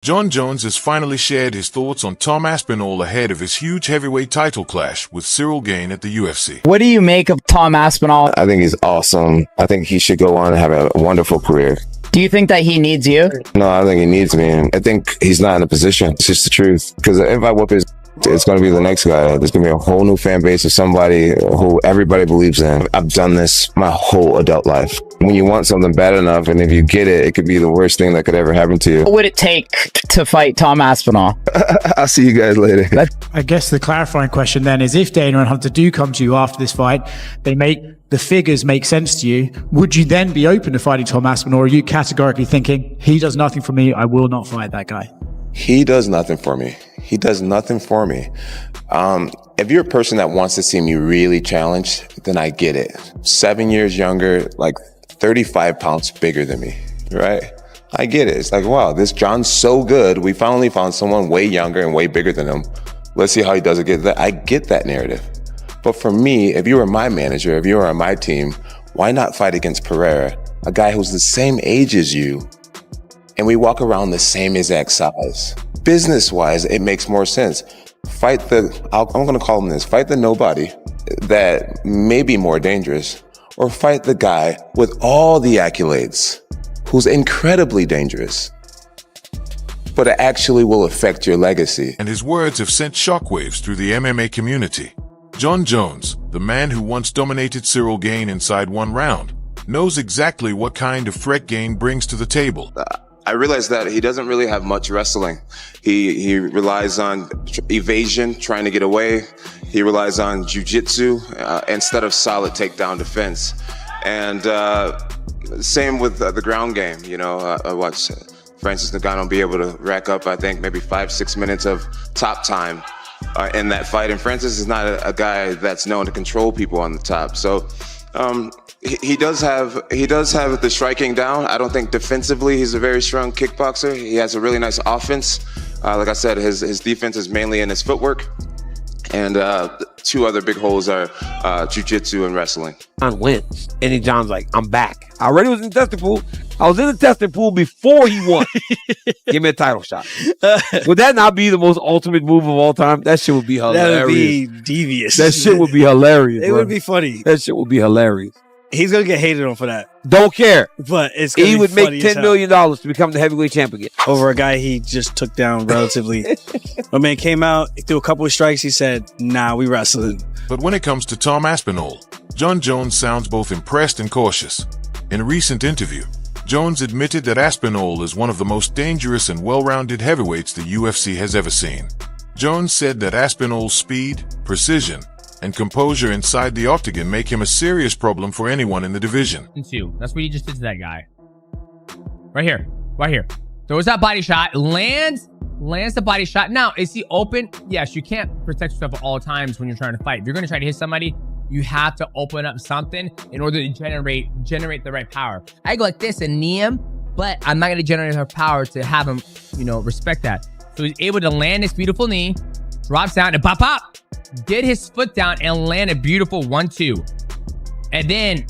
Jon Jones has finally shared his thoughts on Tom Aspinall ahead of his huge heavyweight title clash with Ciryl Gane at the UFC. What do you make of Tom Aspinall? I think he's awesome. I think he should go on and have a wonderful career. Do you think that he needs you? No, I think he needs me. I think he's not in a position. It's just the truth. Because if I whoop his, it's going to be the next guy. There's going to be a whole new fan base of somebody who everybody believes in. I've done this my whole adult life. When you want something bad enough, and if you get it, it could be the worst thing that could ever happen to you. What would it take to fight Tom Aspinall? I'll see you guys later. I guess the clarifying question then is, if Dana and Hunter do come to you after this fight, the figures make sense to you, would you then be open to fighting Tom Aspinall, or are you categorically thinking, he does nothing for me, I will not fight that guy? He does nothing for me. He does nothing for me. If you're a person that wants to see me really challenged, then I get it. 7 years younger, like 35 pounds bigger than me, right? I get it. It's like, wow, this Jon's so good. We finally found someone way younger and way bigger than him. Let's see how he does it. I get that narrative. But for me, if you were my manager, if you were on my team, why not fight against Pereira, a guy who's the same age as you, and we walk around the same exact size? Business-wise, it makes more sense. Fight I'm going to call him this, fight the nobody that may be more dangerous, or fight the guy with all the accolades who's incredibly dangerous, but it actually will affect your legacy. And his words have sent shockwaves through the MMA community. Jon Jones, the man who once dominated Ciryl Gane inside one round, knows exactly what kind of threat Gane brings to the table. I realized that he doesn't really have much wrestling. He relies on evasion, trying to get away. He relies on jiu-jitsu instead of solid takedown defense. And same with the ground game. You know, I watched Francis Ngannou be able to rack up, I think, maybe 5-6 minutes of top time in that fight. And Francis is not a guy that's known to control people on the top. So he does have the striking down. I don't think defensively he's a very strong kickboxer. He has a really nice offense. Like I said, his defense is mainly in his footwork. And two other big holes are jiu-jitsu and wrestling. Jon wins. And then Jon's like, I'm back. I already was in the testing pool. I was in the testing pool before he won. Give me a title shot. Would that not be the most ultimate move of all time? That shit would be hilarious. That would be devious. That shit would be hilarious. It would be funny. That shit would be hilarious. He's going to get hated on for that. Don't care. But it's going to be He would funny make $10 million to become the heavyweight champion. Over a guy he just took down relatively. My man came out, he threw a couple of strikes. He said, nah, we wrestling. But when it comes to Tom Aspinall, Jon Jones sounds both impressed and cautious. In a recent interview, Jones admitted that Aspinall is one of the most dangerous and well-rounded heavyweights the UFC has ever seen. Jones said that Aspinall's speed, precision, and composure inside the octagon make him a serious problem for anyone in the division. That's what he just did to that guy. Right here. Right here. Throws that body shot. Lands the body shot. Now, is he open? Yes, you can't protect yourself at all times when you're trying to fight. If you're going to try to hit somebody, you have to open up something in order to generate the right power. I go like this and knee him, but I'm not going to generate enough power to have him, respect that. So he's able to land this beautiful knee, drops down, and pop. Get his foot down and land a beautiful 1-2. And then,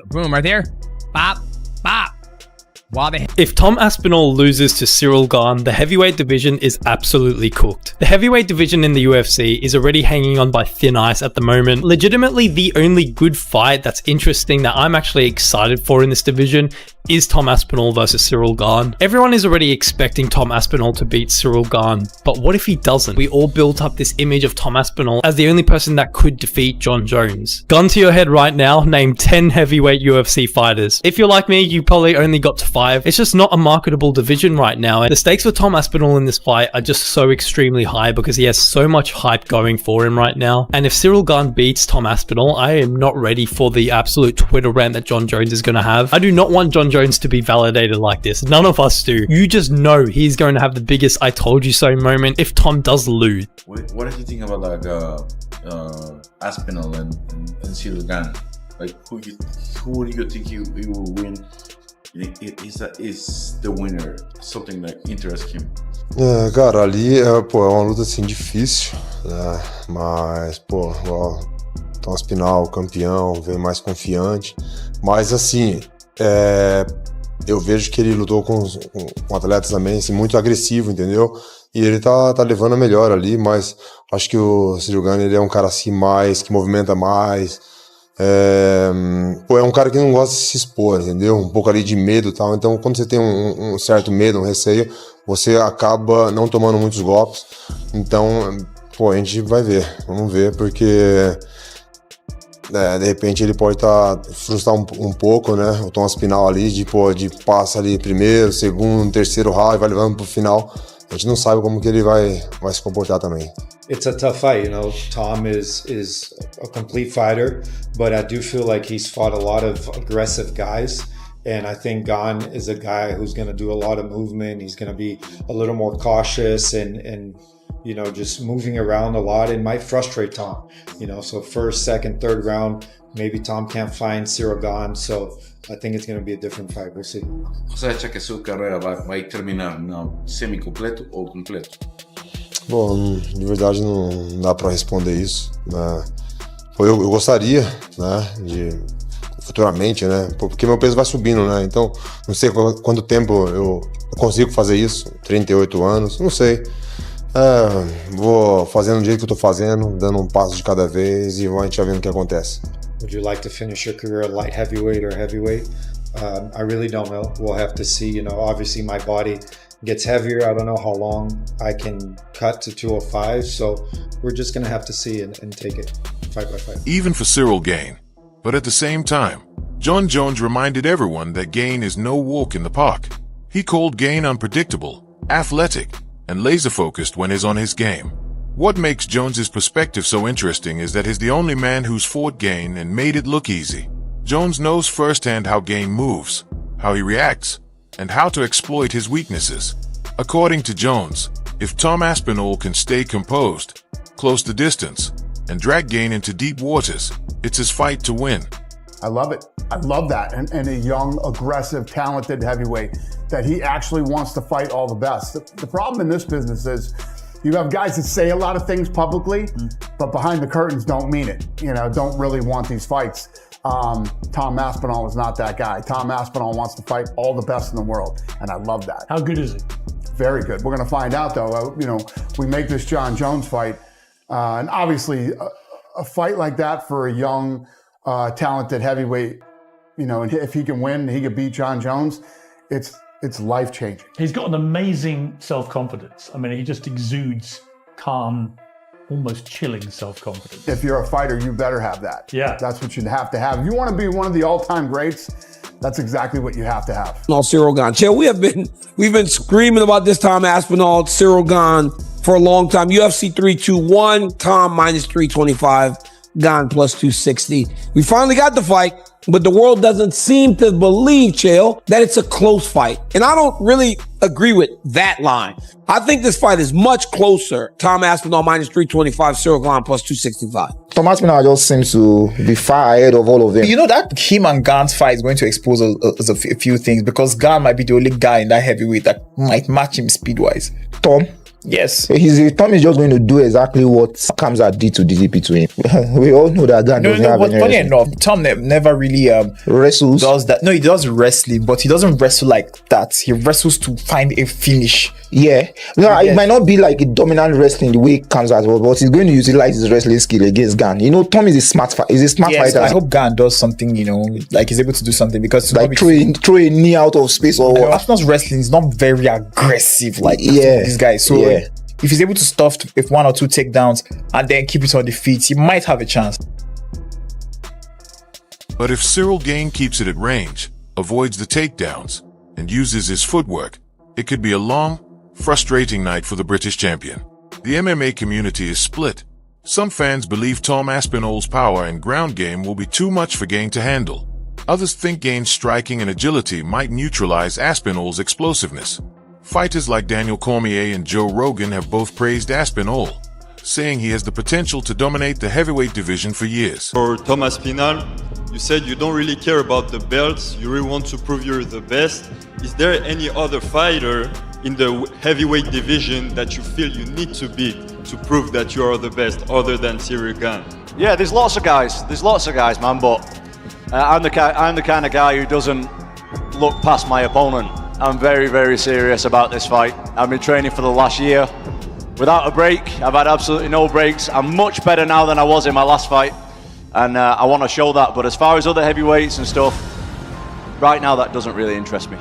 boom, right there. Bop. If Tom Aspinall loses to Ciryl Gane, the heavyweight division is absolutely cooked. The heavyweight division in the UFC is already hanging on by thin ice at the moment. Legitimately, the only good fight that's interesting that I'm actually excited for in this division is Tom Aspinall versus Ciryl Gane. Everyone is already expecting Tom Aspinall to beat Ciryl Gane, but what if he doesn't? We all built up this image of Tom Aspinall as the only person that could defeat Jon Jones. Gun to your head right now, name 10 heavyweight UFC fighters. If you're like me, you probably only got to 5. It's just not a marketable division right now, and the stakes for Tom Aspinall in this fight are just so extremely high because he has so much hype going for him right now. And if Ciryl Gane beats Tom Aspinall, I am not ready for the absolute Twitter rant that Jon Jones is going to have. I do not want Jon Jones to be validated like this. None of us do. You just know he's going to have the biggest I told you so moment if Tom does lose. What do you think about Aspinall and Ciryl Gane? Like who do you think he will win? Is the winner something that interests him? Cara, ali é uma luta assim difícil, né? Mas o Tom Aspinall, campeão, vem mais confiante. Mas assim, eu vejo que ele lutou com atletas também, assim, muito agressivo, entendeu? E ele tá levando a melhor ali, mas acho que o Ciryl Gane, ele é um cara assim mais, que movimenta mais. É um cara que não gosta de se expor, entendeu? Um pouco ali de medo e tal. Então, quando você tem um certo medo, um receio, você acaba não tomando muitos golpes. Então, a gente vai ver. Vamos ver, porque de repente ele pode frustrar um pouco, né? O Tom Aspinall ali, de passa ali primeiro, segundo, terceiro round, vai levando pro final. A gente não sabe como que ele vai se comportar também. It's a tough fight, you know. Tom is a complete fighter, but I do feel like he's fought a lot of aggressive guys, and I think Gane is a guy who's going to do a lot of movement. He's going to be a little more cautious and you know, just moving around a lot. It might frustrate Tom, you know. So first, second, third round, maybe Tom can't find Ciryl Gane. So I think it's going to be a different fight. We'll see. Você acha que a sua carreira vai terminar no semi-completo ou completo? Bom, de verdade não dá para responder isso, né? Eu gostaria, né, de futuramente, né, porque meu peso vai subindo, né? Então não sei quanto tempo eu consigo fazer isso. 38 anos, não sei. Vou fazendo do jeito que eu tô fazendo, dando um passo de cada vez e a gente vai vendo o que acontece. Would you like to finish your career at light heavyweight or heavyweight? I really don't know. We'll have to see. You know, obviously my body gets heavier. I don't know how long I can cut to 205. So we're just going to have to see and take it fight by fight. Even for Ciryl Gane. But at the same time, Jon Jones reminded everyone that Gane is no walk in the park. He called Gane unpredictable, athletic, and laser-focused when he's on his game. What makes Jones's perspective so interesting is that he's the only man who's fought Gane and made it look easy. Jones knows firsthand how Gane moves, how he reacts, and how to exploit his weaknesses. According to Jones, if Tom Aspinall can stay composed, close the distance, and drag Gane into deep waters, it's his fight to win. I love it. I love that. And a young, aggressive, talented heavyweight that he actually wants to fight all the best. The problem in this business is you have guys that say a lot of things publicly, but behind the curtains don't mean it. You know, don't really want these fights. Tom Aspinall is not that guy. Tom Aspinall wants to fight all the best in the world, and I love that. How good is he? Very good. We're going to find out, though. You know, we make this Jon Jones fight, and obviously a fight like that for a young, talented heavyweight, you know, and if he can win, he could beat Jon Jones, it's life-changing. He's got an amazing self-confidence. I mean, he just exudes calm, almost chilling self-confidence. If you're a fighter, you better have that. Yeah. That's what you'd have to have. If you want to be one of the all-time greats, that's exactly what you have to have. No, Ciryl Gane. Chill, we've been screaming about this Tom Aspinall, Ciryl Gane for a long time. UFC 321, Tom minus 325, Gane plus 260. We finally got the fight, but the world doesn't seem to believe, Chael, that it's a close fight. And I don't really agree with that line. I think this fight is much closer. Tom Aspinall minus 325, Ciryl Gane plus 265. Tom Aspinall just seems to be far ahead of all of them. You know that him and Gane's fight is going to expose a few things because Gane might be the only guy in that heavyweight that might match him speed-wise. Tom? Yes. Tom is just going to do exactly what Kamzat did to DDP to him. We all know that Gane doesn't have any funny enough, Tom never really wrestles. Does that. No, he does wrestling, but he doesn't wrestle like that. He wrestles to find a finish. Yeah. No, it might not be like a dominant wrestling the way Kamzat was, but he's going to utilize his wrestling skill against Gane. You know, Tom is a smart fighter. I hope Gane does something, you know, like he's able to do something because like throw a knee out of space or what. Aspinall's wrestling is not very aggressive like this guy. So if he's able to stuff if one or two takedowns and then keep it on the feet, he might have a chance. But if Ciryl Gane keeps it at range, avoids the takedowns, and uses his footwork, it could be a long, frustrating night for the British champion. The MMA community is split. Some fans believe Tom Aspinall's power and ground game will be too much for Gane to handle. Others think Gane's striking and agility might neutralize Aspinall's explosiveness. Fighters like Daniel Cormier and Joe Rogan have both praised Aspinall, saying he has the potential to dominate the heavyweight division for years. For Tom Aspinall, you said you don't really care about the belts, you really want to prove you're the best. Is there any other fighter in the heavyweight division that you feel you need to beat to prove that you are the best other than Ciryl Gane? Yeah, there's lots of guys, man, but I'm the kind of guy who doesn't look past my opponent. I'm very, very serious about this fight. I've been training for the last year without a break. I've had absolutely no breaks. I'm much better now than I was in my last fight, and I want to show that. But as far as other heavyweights and stuff, right now that doesn't really interest me.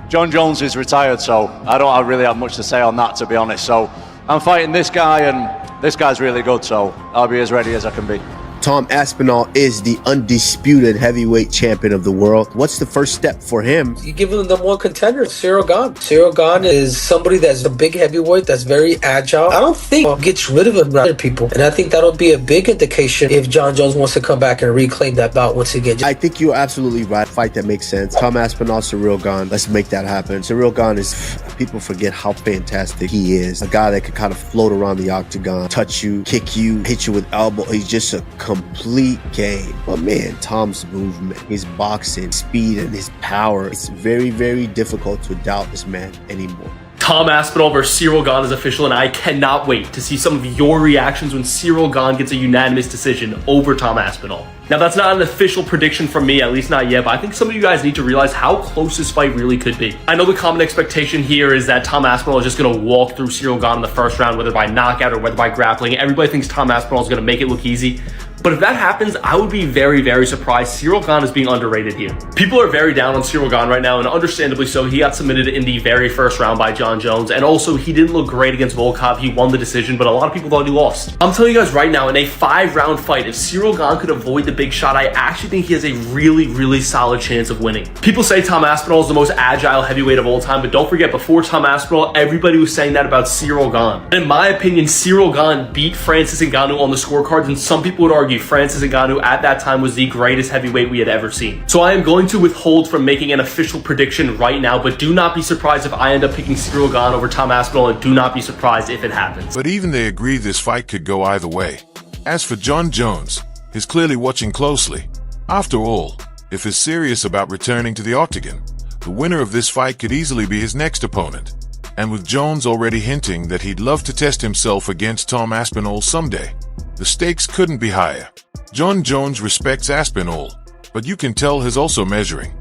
Jon Jones is retired, so I don't really have much to say on that, to be honest. So I'm fighting this guy, and this guy's really good, so I'll be as ready as I can be. Tom Aspinall is the undisputed heavyweight champion of the world. What's the first step for him? You give him the one contender, Ciryl Gane. Ciryl Gane is somebody that's a big heavyweight, that's very agile. I don't think gets rid of him other people. And I think that'll be a big indication if Jon Jones wants to come back and reclaim that bout once again. I think you're absolutely right. Fight that makes sense. Tom Aspinall, Ciryl Gane. Let's make that happen. Ciryl Gane is, people forget how fantastic he is. A guy that can kind of float around the octagon, touch you, kick you, hit you with elbow. He's just a complete game. But man, Tom's movement, his boxing, speed, and his power, it's very, very difficult to doubt this man anymore. Tom Aspinall versus Ciryl Gane is official, and I cannot wait to see some of your reactions when Ciryl Gane gets a unanimous decision over Tom Aspinall. Now, that's not an official prediction from me, at least not yet, but I think some of you guys need to realize how close this fight really could be. I know the common expectation here is that Tom Aspinall is just going to walk through Ciryl Gane in the first round, whether by knockout or whether by grappling. Everybody thinks Tom Aspinall is going to make it look easy. But if that happens, I would be very, very surprised. Ciryl Gane is being underrated here. People are very down on Ciryl Gane right now, and understandably so. He got submitted in the very first round by Jon Jones, and also he didn't look great against Volkov. He won the decision, but a lot of people thought he lost. I'm telling you guys right now, in a 5-round fight, if Ciryl Gane could avoid the big shot, I actually think he has a really, really solid chance of winning. People say Tom Aspinall is the most agile heavyweight of all time, but don't forget, before Tom Aspinall, everybody was saying that about Ciryl Gane. And in my opinion, Ciryl Gane beat Francis Ngannou on the scorecards, and some people would argue Francis Ngannou at that time was the greatest heavyweight we had ever seen. So I am going to withhold from making an official prediction right now, but do not be surprised if I end up picking Ciryl Gane over Tom Aspinall, and do not be surprised if it happens. But even they agree this fight could go either way. As for Jon Jones, he's clearly watching closely. After all, if he's serious about returning to the octagon, the winner of this fight could easily be his next opponent. And with Jones already hinting that he'd love to test himself against Tom Aspinall someday, the stakes couldn't be higher. Jon Jones respects Aspinall, but you can tell he's also measuring.